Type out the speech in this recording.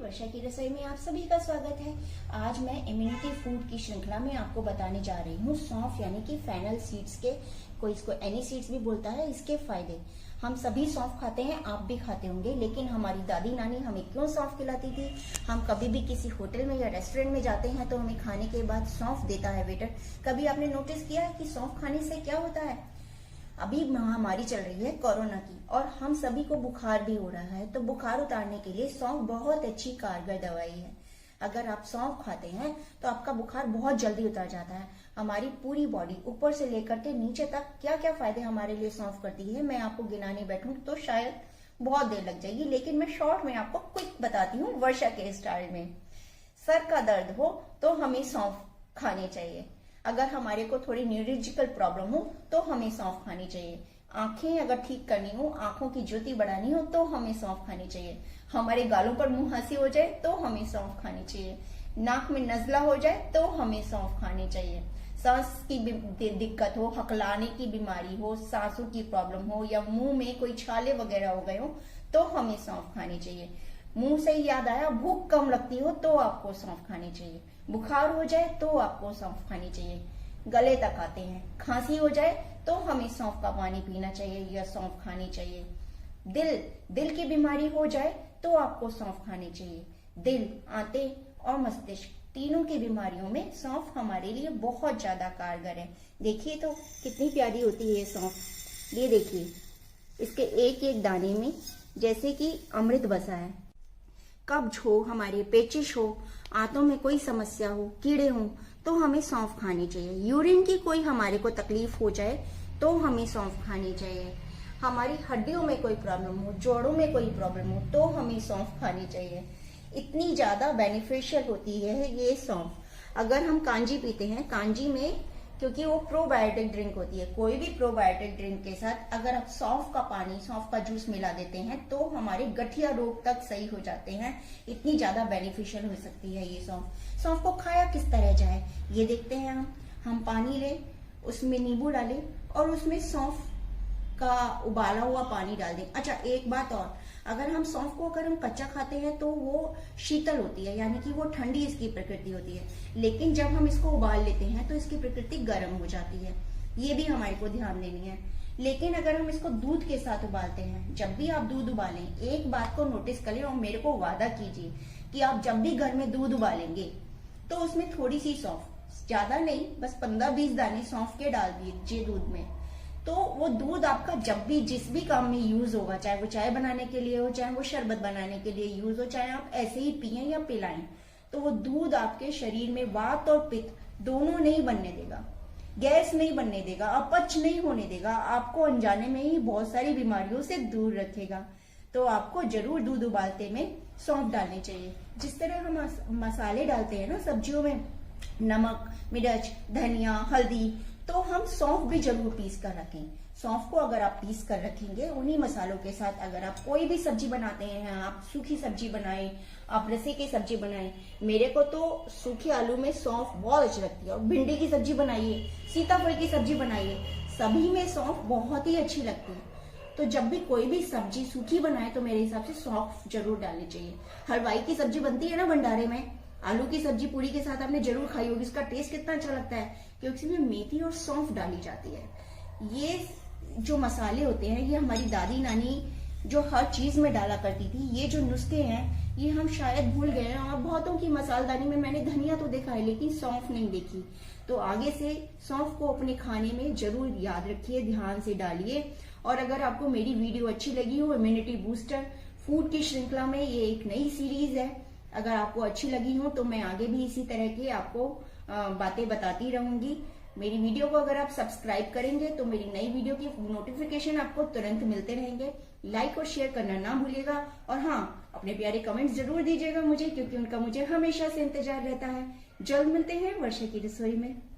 वर्षा की रसोई में आप सभी का स्वागत है। आज मैं इम्यूनिटी फूड की श्रृंखला में आपको बताने जा रही हूँ सौंफ यानी कि फेनल सीड्स के, कोई इसको एनी सीड्स भी बोलता है, इसके फायदे। हम सभी सौंफ खाते हैं, आप भी खाते होंगे, लेकिन हमारी दादी नानी हमें क्यों सौंफ खिलाती थी? हम कभी भी किसी होटल में या रेस्टोरेंट में जाते हैं तो हमें खाने के बाद सौंफ देता है वेटर। कभी आपने नोटिस किया है कि सौंफ खाने से क्या होता है? अभी महामारी चल रही है कोरोना की और हम सभी को बुखार भी हो रहा है, तो बुखार उतारने के लिए सौंफ बहुत अच्छी कारगर दवाई है। अगर आप सौंफ खाते हैं तो आपका बुखार बहुत जल्दी उतर जाता है। हमारी पूरी बॉडी ऊपर से लेकर के नीचे तक क्या क्या फायदे हमारे लिए सौंफ करती है, मैं आपको गिनाने बैठूं तो शायद बहुत देर लग जाएगी, लेकिन मैं शॉर्ट में आपको क्विक बताती हूँ वर्षा के स्टाइल में। सर का दर्द हो तो हमें सौंफ खानी चाहिए। अगर हमारे को थोड़ी न्यूरोलॉजिकल प्रॉब्लम हो तो हमें सौंफ खानी चाहिए। आंखें अगर ठीक करनी हो, आंखों की ज्योति बढ़ानी हो तो हमें सौंफ खानी चाहिए। हमारे गालों पर मुंहासी हो जाए तो हमें सौंफ खानी चाहिए। नाक में नजला हो जाए तो हमें सौंफ खानी चाहिए। सांस की दिक्कत हो, हकलाने की बीमारी हो, सांसों की प्रॉब्लम हो या मुंह में कोई छाले वगैरह हो गए हो तो हमें सौंफ खानी चाहिए। मुंह से याद आया, भूख कम लगती हो तो आपको सौंफ खानी चाहिए। बुखार हो जाए तो आपको सौंफ खानी चाहिए। गले तक आते हैं, खांसी हो जाए तो हमें सौंफ का पानी पीना चाहिए या सौंफ खानी चाहिए। दिल की बीमारी हो जाए तो आपको सौंफ खानी चाहिए। दिल, आंते और मस्तिष्क तीनों की बीमारियों में सौंफ हमारे लिए बहुत ज्यादा कारगर है। देखिए तो कितनी प्यारी होती है ये सौंफ। ये देखिए, इसके एक एक दाने में जैसे कि अमृत बसा है। कब्ज हो, हमारे पेचिश हो, आंतों में कोई समस्या हो, कीड़े हो तो हमें सौंफ खानी चाहिए। यूरिन की कोई हमारे को तकलीफ हो जाए तो हमें सौंफ खानी चाहिए। हमारी हड्डियों में कोई प्रॉब्लम हो, जोड़ों में कोई प्रॉब्लम हो तो हमें सौंफ खानी चाहिए। इतनी ज्यादा बेनिफिशियल होती है ये सौंफ। अगर हम कांजी पीते हैं, कांजी में क्योंकि वो प्रोबायोटिक ड्रिंक होती है, कोई भी प्रोबायोटिक ड्रिंक के साथ अगर आप सौंफ का पानी, सौंफ का जूस मिला देते हैं तो हमारे गठिया रोग तक सही हो जाते हैं। इतनी ज्यादा बेनिफिशियल हो सकती है ये सौंफ। सौंफ को खाया किस तरह जाए ये देखते हैं हम पानी लें, उसमें नींबू डालें और उसमें सौंफ का उबाला हुआ पानी डाल दें। अच्छा, एक बात और, अगर हम सौंफ को अगर हम कच्चा खाते हैं तो वो शीतल होती है, यानी कि वो ठंडी इसकी प्रकृति होती है, लेकिन जब हम इसको उबाल लेते हैं तो इसकी प्रकृति गर्म हो जाती है। ये भी हमारे को ध्यान देनी है। लेकिन अगर हम इसको दूध के साथ उबालते हैं, जब भी आप दूध उबालें एक बात को नोटिस करें और मेरे को वादा कीजिए कि आप जब भी घर में दूध उबालेंगे तो उसमें थोड़ी सी सौंफ, ज्यादा नहीं, बस 15-20 दाने सौंफ के डाल दीजिए दूध में, तो वो दूध आपका जब भी जिस भी काम में यूज होगा, चाहे वो चाय बनाने के लिए हो, चाहे वो शरबत बनाने के लिए यूज हो, चाहे आप ऐसे ही पिए या पिलाएं, तो वो दूध आपके शरीर में वात और पित्त दोनों नहीं बनने देगा, गैस नहीं बनने देगा, अपच नहीं होने देगा, आपको अनजाने में ही बहुत सारी बीमारियों से दूर रखेगा। तो आपको जरूर दूध उबालते में सौंफ डालनी चाहिए। जिस तरह हम मसाले डालते हैं ना सब्जियों में, नमक, मिर्च, धनिया, हल्दी, तो हम सौंफ भी जरूर पीस कर रखें। सौंफ को अगर आप पीस कर रखेंगे उन्हीं मसालों के साथ, अगर आप कोई भी सब्जी बनाते हैं, आप सूखी सब्जी बनाएं, आप रसे की सब्जी बनाएं, मेरे को तो सूखे आलू में सौंफ बहुत अच्छी लगती है, और भिंडी की सब्जी बनाइए, सीताफल की सब्जी बनाइए, सभी में सौंफ बहुत ही अच्छी लगती है। तो जब भी कोई भी सब्जी सूखी बनाए तो मेरे हिसाब से सौंफ जरूर डालनी चाहिए। हलवाई की सब्जी बनती है ना भंडारे में, आलू की सब्जी पूरी के साथ आपने जरूर खाई होगी, इसका टेस्ट कितना अच्छा लगता है क्योंकि इसमें मेथी और सौंफ डाली जाती है। ये जो मसाले होते हैं ये हमारी दादी नानी जो हर चीज में डाला करती थी, ये जो नुस्खे हैं ये हम शायद भूल गए हैं, और बहुतों की मसालदानी में मैंने धनिया तो देखा है लेकिन सौंफ नहीं देखी। तो आगे से सौंफ को अपने खाने में जरूर याद रखिए, ध्यान से डालिए। और अगर आपको मेरी वीडियो अच्छी लगी हो, इम्यूनिटी बूस्टर फूड की श्रृंखला में ये एक नई सीरीज है, अगर आपको अच्छी लगी हो तो मैं आगे भी इसी तरह की आपको बातें बताती रहूंगी। मेरी वीडियो को अगर आप सब्सक्राइब करेंगे तो मेरी नई वीडियो की नोटिफिकेशन आपको तुरंत मिलते रहेंगे। लाइक और शेयर करना ना भूलिएगा, और हाँ, अपने प्यारे कमेंट्स जरूर दीजिएगा मुझे, क्योंकि उनका मुझे हमेशा से इंतजार रहता है। जल्द मिलते हैं वर्षा की रसोई में।